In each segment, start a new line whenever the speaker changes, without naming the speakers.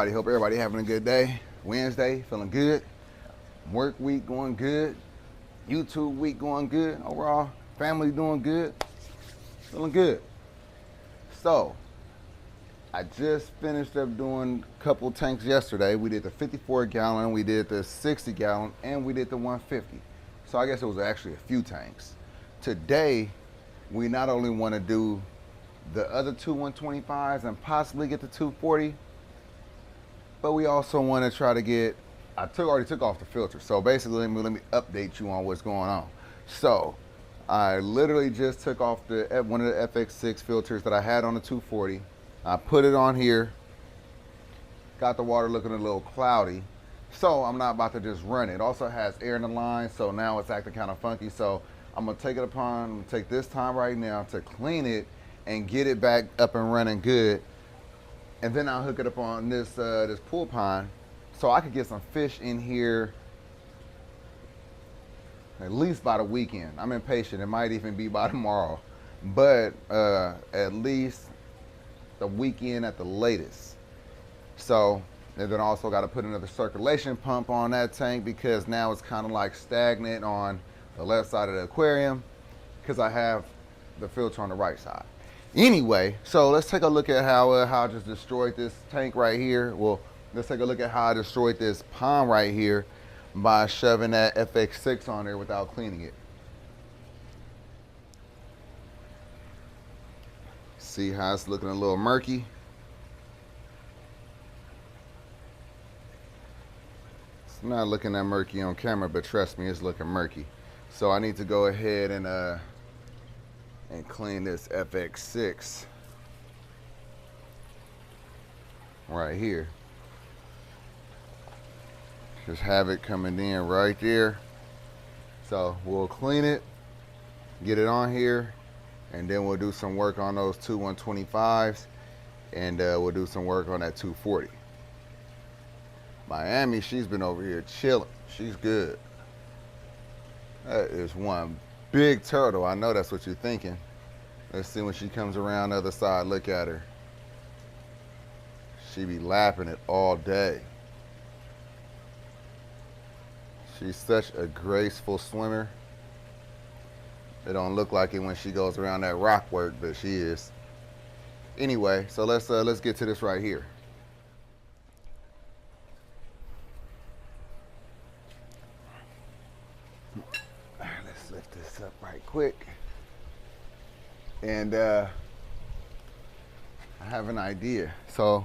everybody. Hope everybody having a good day. Wednesday, feeling good. Work week going good. YouTube week going good. Overall, family doing good. Feeling good. So, I just finished up doing a couple tanks yesterday. We did the 54 gallon, we did the 60 gallon, and we did the 150. So I guess it was actually a few tanks. Today, we not only want to do the other two 125s and possibly get the 240, but we also want to try to get, already took off the filter. So basically, let me update you on what's going on. So I literally just took off one of the FX6 filters that I had on the 240. I put it on here, got the water looking a little cloudy, so I'm not about to just run it. It also has air in the line, so now it's acting kind of funky. So I'm gonna take this time right now to clean it and get it back up and running good. And then I'll hook it up on this pool pond so I could get some fish in here at least by the weekend. I'm impatient, it might even be by tomorrow, but at least the weekend at the latest. So, and then also got to put another circulation pump on that tank because now it's kind of like stagnant on the left side of the aquarium because I have the filter on the right side. Anyway, so let's take a look at how I just destroyed this tank right here. Well, let's take a look at how I destroyed this pond right here by shoving that FX6 on there without cleaning it. See how it's looking a little murky? It's not looking that murky on camera, but trust me, it's looking murky. So I need to go ahead and clean this FX6 right here. Just have it coming in right there. So we'll clean it, get it on here, and then we'll do some work on those two 125s, and we'll do some work on that 240. Miami, she's been over here chilling. She's good. That is one big turtle. I know that's what you're thinking. Let's see when she comes around the other side. Look at her. She be lapping it all day. She's such a graceful swimmer. It don't look like it when she goes around that rock work, but she is. Anyway, so let's get to this right here. Let's lift this up right quick. And I have an idea. So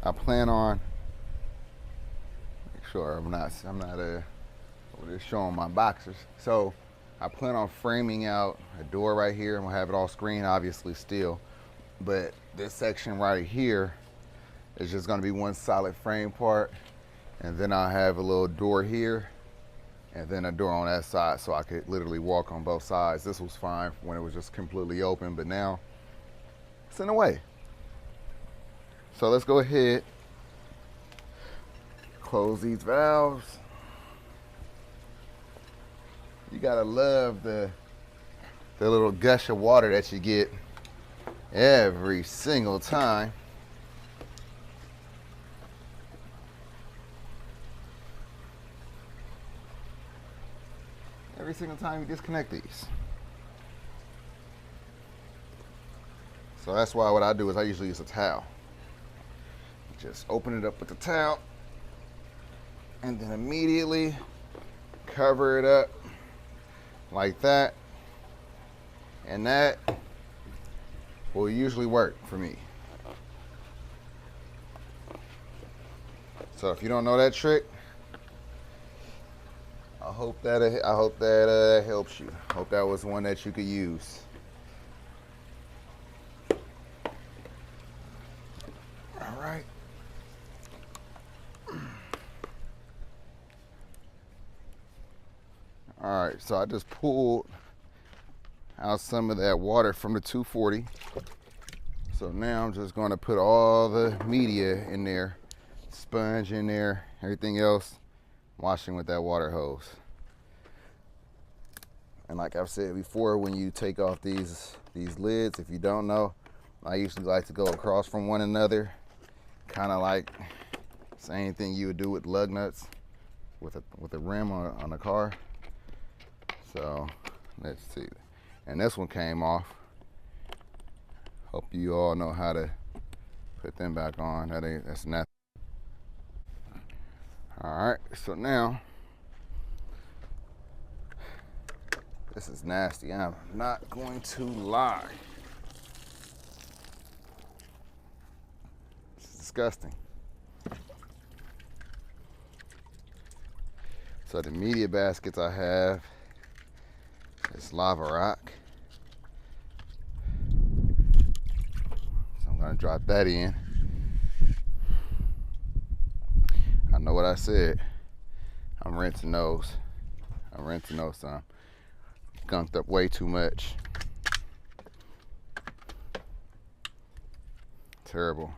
I plan on, make sure I'm not over there showing my boxers. So I plan on framing out a door right here. I'm gonna have it all screened, obviously still, but this section right here is just gonna be one solid frame part, and then I'll have a little door here, and then a door on that side, so I could literally walk on both sides. This was fine when it was just completely open, but now it's in the way. So let's go ahead, close these valves. You gotta love the little gush of water that you get every single time. Every single time you disconnect these. So that's why what I do is I usually use a towel. Just open it up with the towel and then immediately cover it up like that, and that will usually work for me. So if you don't know that trick, I hope that helps you. I hope that was one that you could use. All right. All right, so I just pulled out some of that water from the 240. So now I'm just going to put all the media in there, sponge in there, everything else, washing with that water hose. And like I've said before, when you take off these lids, if you don't know, I usually like to go across from one another kind of like same thing you would do with lug nuts with a rim on a car. So let's see. And this one came off. Hope you all know how to put them back on. That's nothing. All right, so now this is nasty. I'm not going to lie. It's disgusting. So the media baskets I have is Lava Rock. So I'm gonna drop that in. I know what I said. I'm rinsing those. Some. Gunked up way too much. Terrible.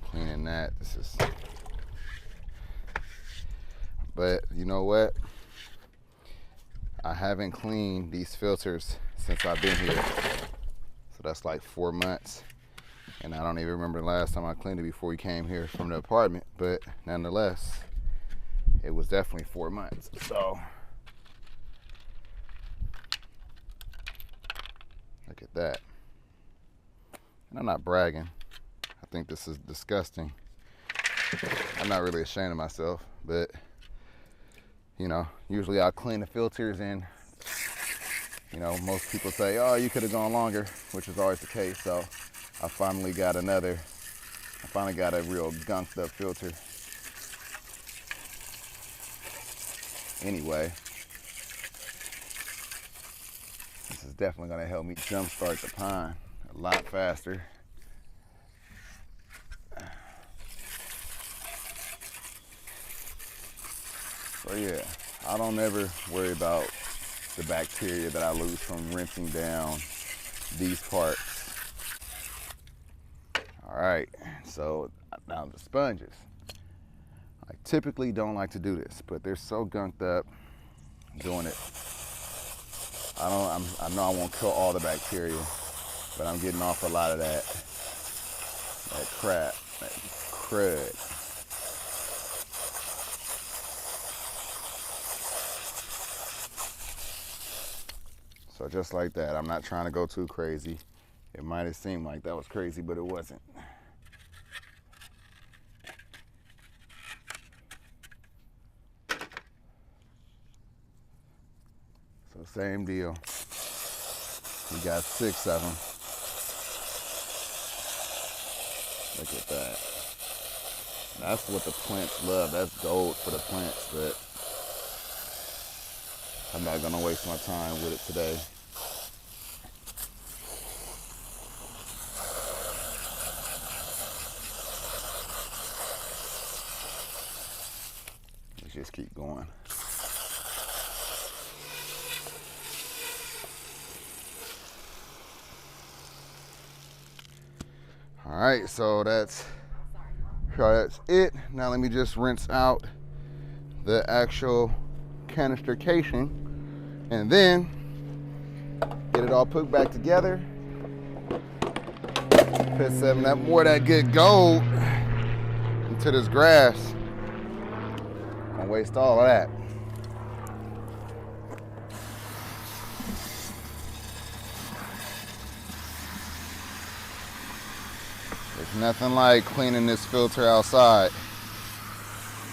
Cleaning that. This is. But you know what? I haven't cleaned these filters since I've been here. So that's like 4 months. And I don't even remember the last time I cleaned it before we came here from the apartment. But nonetheless, it was definitely 4 months. So look at that. And I'm not bragging. I think this is disgusting. I'm not really ashamed of myself, but you know, usually I'll clean the filters and you know, most people say, oh, you could have gone longer, which is always the case. So I finally got a real gunked up filter. Anyway, this is definitely gonna help me jumpstart the pine a lot faster. So yeah, I don't ever worry about the bacteria that I lose from rinsing down these parts. All right, so now the sponges. I typically don't like to do this, but they're so gunked up doing it. I know I won't kill all the bacteria, but I'm getting off a lot of that crap, that crud. So just like that, I'm not trying to go too crazy. It might have seemed like that was crazy, but it wasn't. So same deal. We got 6 of them. Look at that. That's what the plants love. That's gold for the plants, but I'm not gonna waste my time with it today. Let's just keep going. All right, so that's it. Now let me just rinse out the actual canister casing and then get it all put back together. Put some more of that good gold into this grass. Don't waste all of that. There's nothing like cleaning this filter outside.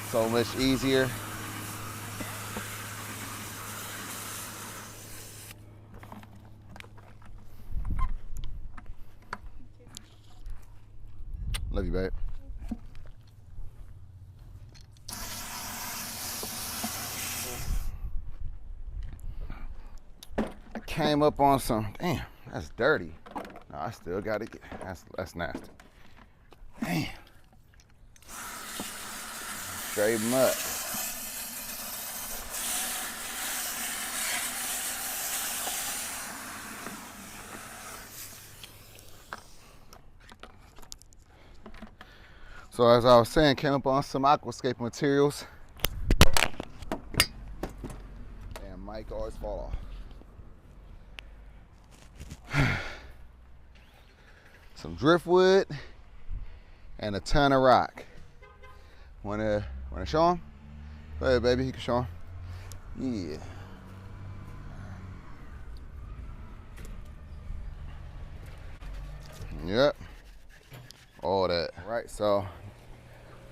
So much easier. Love you, babe. I came up on some, damn, that's dirty. No, I still gotta get, that's nasty. Damn. Straight muck. So as I was saying, came up on some aquascape materials. Damn, mic always fall off. some driftwood, and a ton of rock. Wanna show him? Go ahead, baby. You can show him. Yeah. Yep. All that. Right. So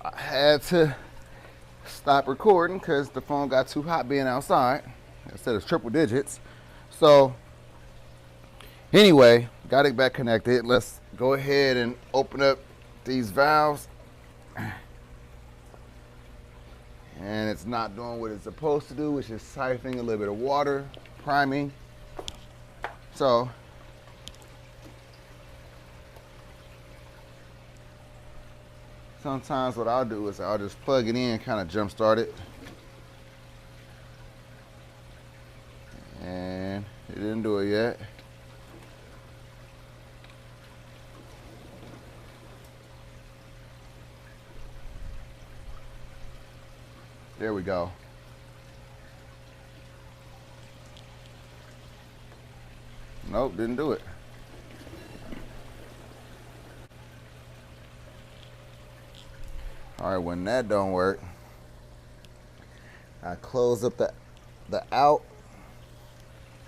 I had to stop recording because the phone got too hot being outside. I said it's triple digits. So anyway, got it back connected. Let's go ahead and open up these valves. And it's not doing what it's supposed to do, which is siphoning a little bit of water, priming. So sometimes what I'll do is I'll just plug it in, kind of jump start it. And it didn't do it yet. There we go. Nope, didn't do it. All right, when that don't work, I close up the out,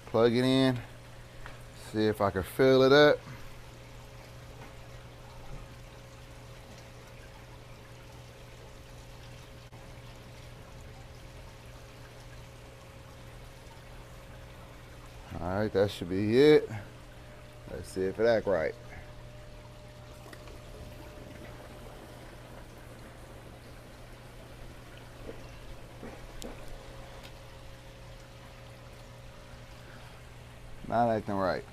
plug it in, see if I can fill it up. All right, that should be it. Let's see if it act right. Not acting right.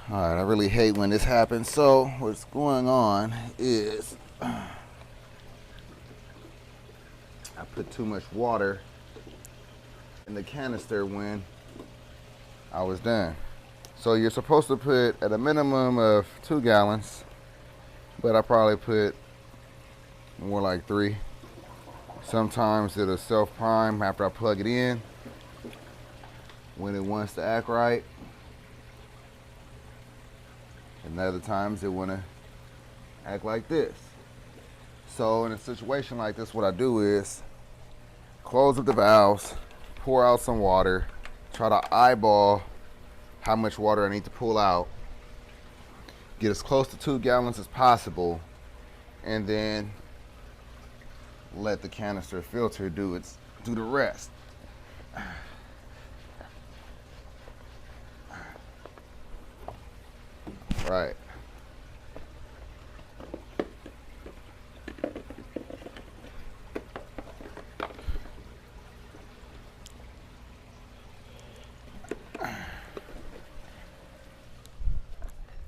All right, I really hate when this happens. So what's going on is I put too much water in the canister when I was done. So you're supposed to put at a minimum of 2 gallons, but I probably put more like 3. Sometimes it'll self-prime after I plug it in when it wants to act right, and other times it want to act like this. So in a situation like this, what I do is close up the valves, pour out some water, try to eyeball how much water I need to pull out, get as close to 2 gallons as possible, and then let the canister filter do the rest. Right.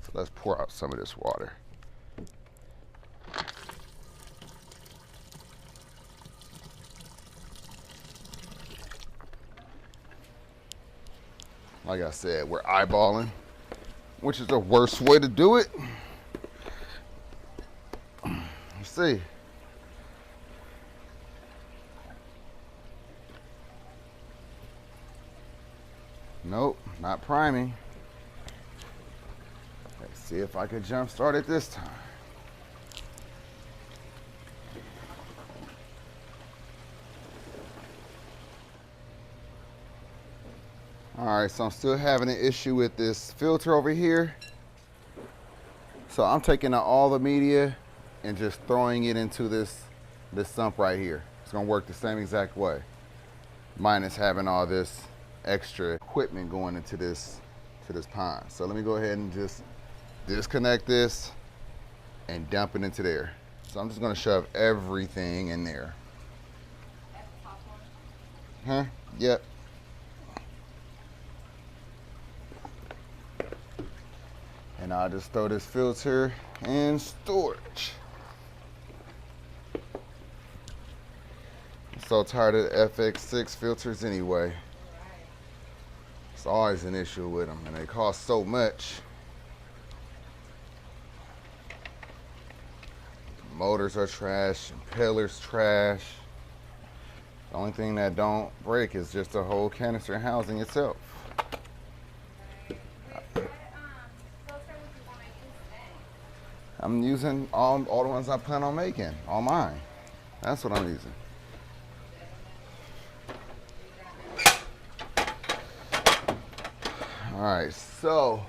So let's pour out some of this water. Like I said, we're eyeballing, which is the worst way to do it. Let's see. Nope, not priming. Let's see if I can jump start it this time. All right, so I'm still having an issue with this filter over here. So I'm taking out all the media and just throwing it into this sump right here. It's gonna work the same exact way, minus having all this extra equipment going into this pond. So let me go ahead and just disconnect this and dump it into there. So I'm just gonna shove everything in there. Huh? Yep. And I'll just throw this filter in storage. I'm so tired of the FX6 filters anyway. It's always an issue with them, and they cost so much. Motors are trash, impellers trash. The only thing that don't break is just the whole canister housing itself. I'm using all the ones I plan on making, all mine. That's what I'm using. All right, so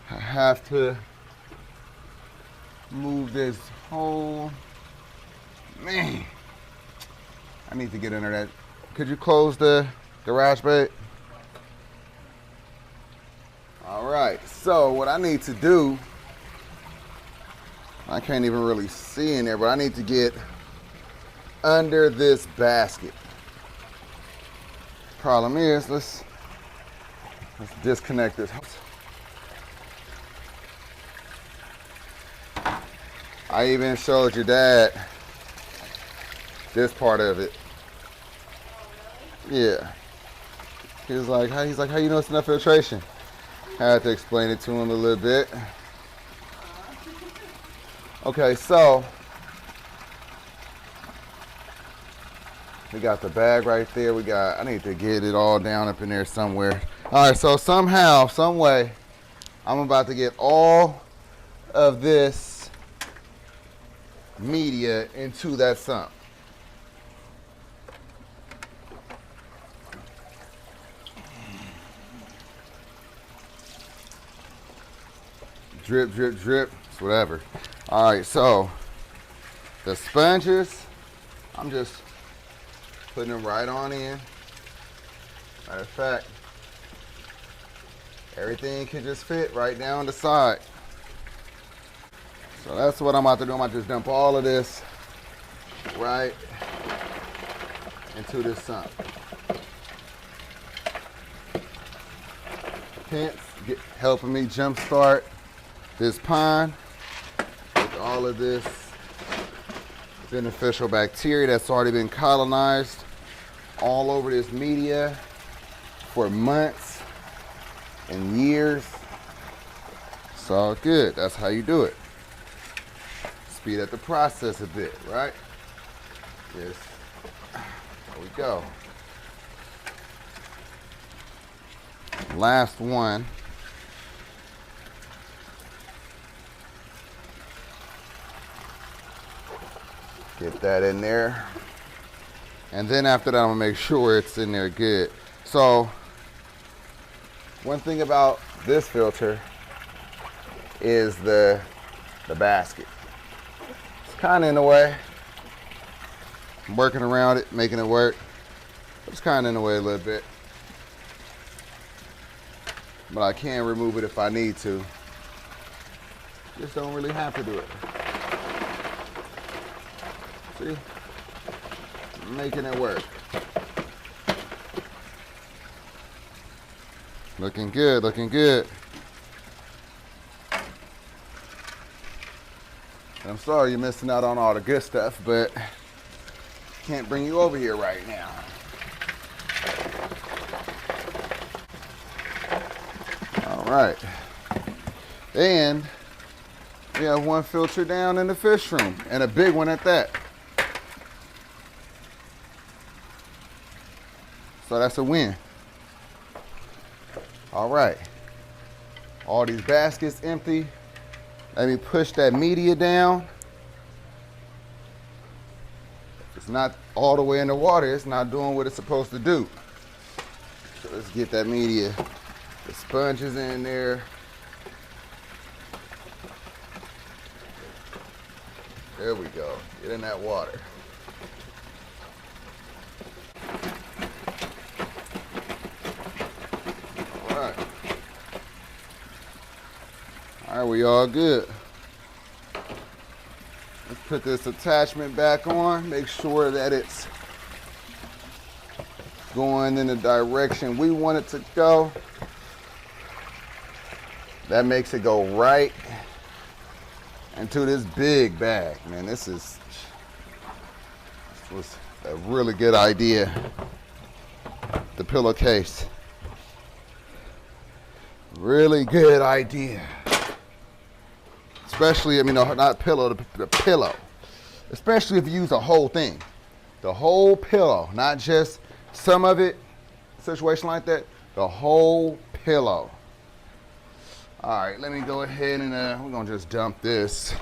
I have to move this whole, man, I need to get under that. Could you close the garage bay? All right, so what I need to do, I can't even really see in there, but I need to get under this basket. Problem is, let's disconnect this. I even showed your dad this part of it. Yeah. He's like, how you know it's enough filtration? I had to explain it to him a little bit. Okay, so we got the bag right there. I need to get it all down up in there somewhere. All right, so somehow, some way, I'm about to get all of this media into that sump. Drip, drip, drip, it's whatever. All right, so the sponges, I'm just putting them right on in. Matter of fact, everything can just fit right down the side. So that's what I'm about to do. I'm about to just dump all of this right into this sump. Hence, helping me jumpstart this pond with all of this beneficial bacteria that's already been colonized all over this media for months and years. It's all good. That's how you do it. Speed up the process a bit, right? Yes. There we go. Last one. Get that in there. And then after that, I'm gonna make sure it's in there good. So, one thing about this filter is the basket. It's kind of in the way. I'm working around it, making it work. It's kind of in the way a little bit. But I can remove it if I need to. Just don't really have to do it. See? Making it work. Looking good, looking good. And I'm sorry you're missing out on all the good stuff, but can't bring you over here right now. All right. And we have one filter down in the fish room, and a big one at that. So that's a win. All right. All these baskets empty. Let me push that media down. If it's not all the way in the water, it's not doing what it's supposed to do. So let's get that media, the sponges in there. There we go. Get in that water. All right. All right, we all good. Let's put this attachment back on. Make sure that it's going in the direction we want it to go. That makes it go right into this big bag. Man, this was a really good idea. The pillowcase. Really good idea. Especially, I mean, not pillow, the pillow. Especially if you use the whole thing. The whole pillow, not just some of it, situation like that. The whole pillow. All right, let me go ahead and we're gonna just dump this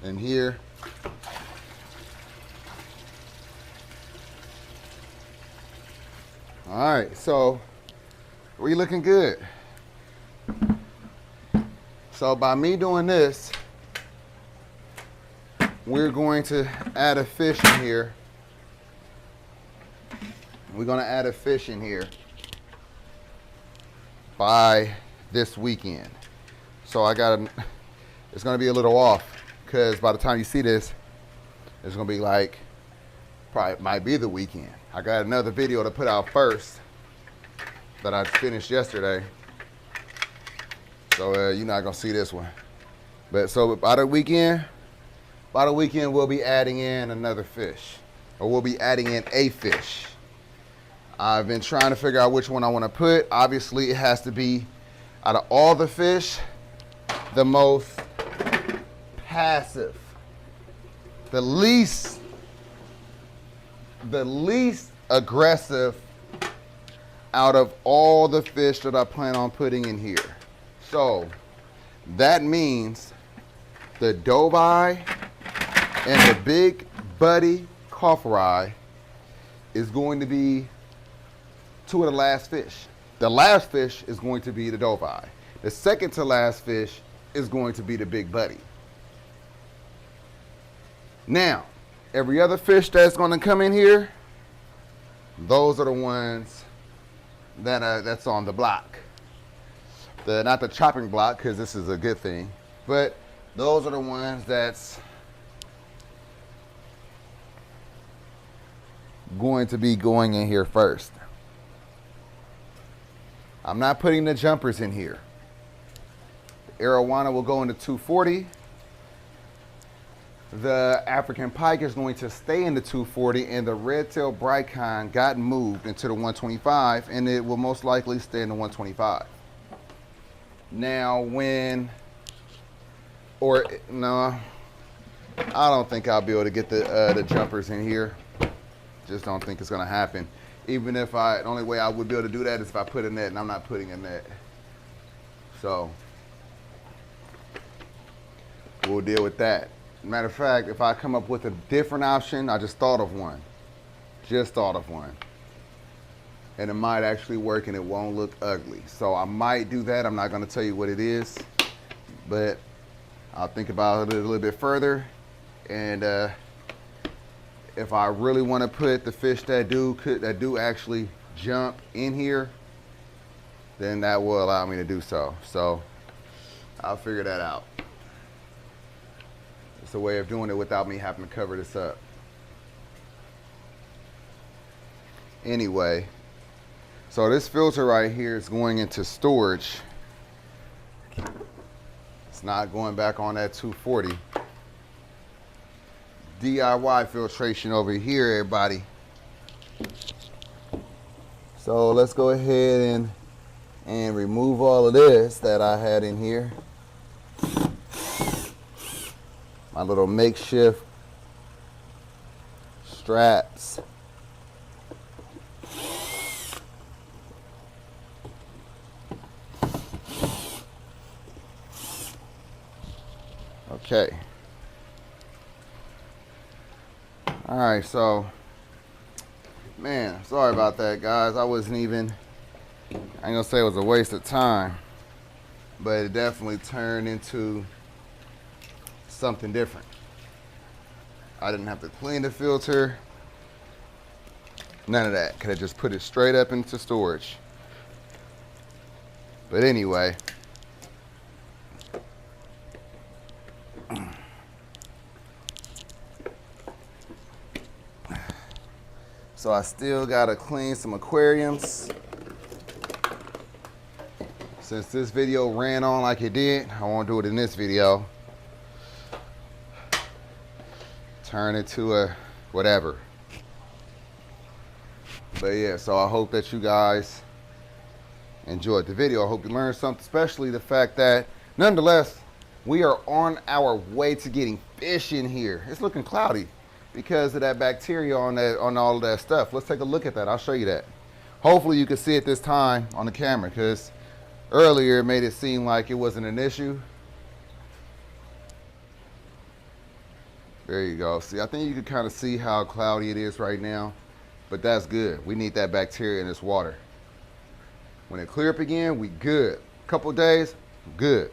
in here. All right, so we looking good. So by me doing this, we're going to add a fish in here. We're gonna add a fish in here by this weekend. So it's gonna be a little off because by the time you see this, it's gonna be like, probably might be the weekend. I got another video to put out first that I finished yesterday. So you're not gonna see this one. But so by the weekend we'll be adding in another fish, or we'll be adding in a fish. I've been trying to figure out which one I want to put. Obviously, it has to be, out of all the fish, the most passive, the least aggressive out of all the fish that I plan on putting in here. So that means the doveye and the big buddy coffereye is going to be two of the last fish. The last fish is going to be the doveye. The second to last fish is going to be the big buddy. Now, every other fish that's going to come in here, those are the ones that's on the block. Not the chopping block, because this is a good thing, but those are the ones that's going to be going in here first. I'm not putting the jumpers in here. The arowana will go into 240. The African pike is going to stay in the 240, and the red-tailed Brycon got moved into the 125, and it will most likely stay in the 125. Now no, I don't think I'll be able to get the jumpers in here. Just don't think it's gonna happen. Even if the only way I would be able to do that is if I put a net, and I'm not putting a net. So we'll deal with that. Matter of fact, if I come up with a different option, I just thought of one. And it might actually work and it won't look ugly. So I might do that. I'm not gonna tell you what it is, but I'll think about it a little bit further. And if I really want to put the fish that do actually jump in here, then that will allow me to do so. So I'll figure that out. It's a way of doing it without me having to cover this up. Anyway, so this filter right here is going into storage. It's not going back on that 240. DIY filtration over here, everybody. So let's go ahead and remove all of this that I had in here. My little makeshift straps. Okay. All right, so, man, sorry about that, guys. I ain't gonna say it was a waste of time, but it definitely turned into something different. I didn't have to clean the filter, none of that. Could have just put it straight up into storage. But anyway, so I still gotta clean some aquariums. Since this video ran on like it did, I won't do it in this video. Turn it to a whatever. But yeah, so I hope that you guys enjoyed the video. I hope you learned something, especially the fact that nonetheless, we are on our way to getting fish in here. It's looking cloudy because of that bacteria on all of that stuff. Let's take a look at that. I'll show you that. Hopefully you can see it this time on the camera, because Earlier, it made it seem like it wasn't an issue. There you go. See, I think you can kind of see how cloudy it is right now, but that's good. We need that bacteria in this water. When it clear up again, we good. Couple days, good.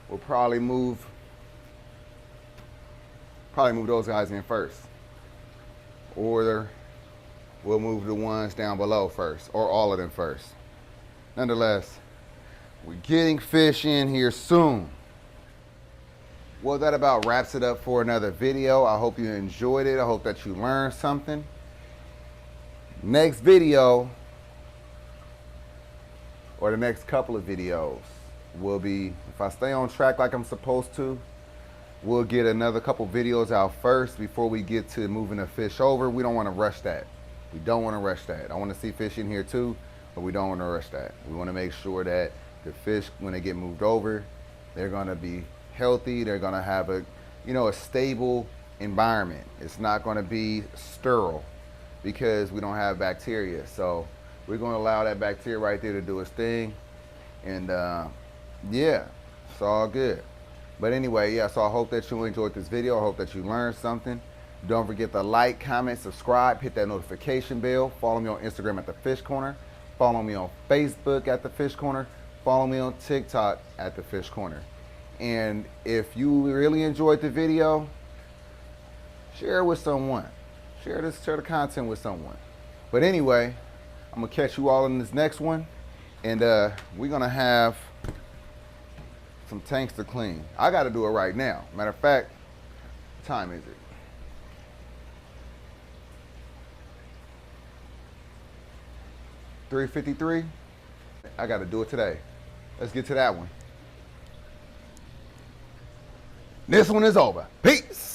We'll probably move those guys in first, or we'll move the ones down below first, or all of them first. Nonetheless, we're getting fish in here soon. Well, that about wraps it up for another video. I hope you enjoyed it. I hope that you learned something. Next video, or the next couple of videos, will be, if I stay on track like I'm supposed to, we'll get another couple videos out first before we get to moving the fish over. We don't want to rush that. We don't want to rush that. I want to see fish in here too, but we don't want to rush that. We want to make sure that the fish, when they get moved over, they're going to be healthy. They're going to have a stable environment. It's not going to be sterile because we don't have bacteria. So we're going to allow that bacteria right there to do its thing. And yeah, it's all good. But anyway, yeah, so I hope that you enjoyed this video. I hope that you learned something. Don't forget to like, comment, subscribe, hit that notification bell. Follow me on Instagram at The Fish Corner. Follow me on Facebook at The Fish Corner. Follow me on TikTok at The Fish Corner. And if you really enjoyed the video, share it with someone. Share the content with someone. But anyway, I'm gonna catch you all in this next one. And we're gonna have some tanks to clean. I gotta do it right now. Matter of fact, what time is it? $3:53. I gotta do it today. Let's get to that one. This one is over. Peace.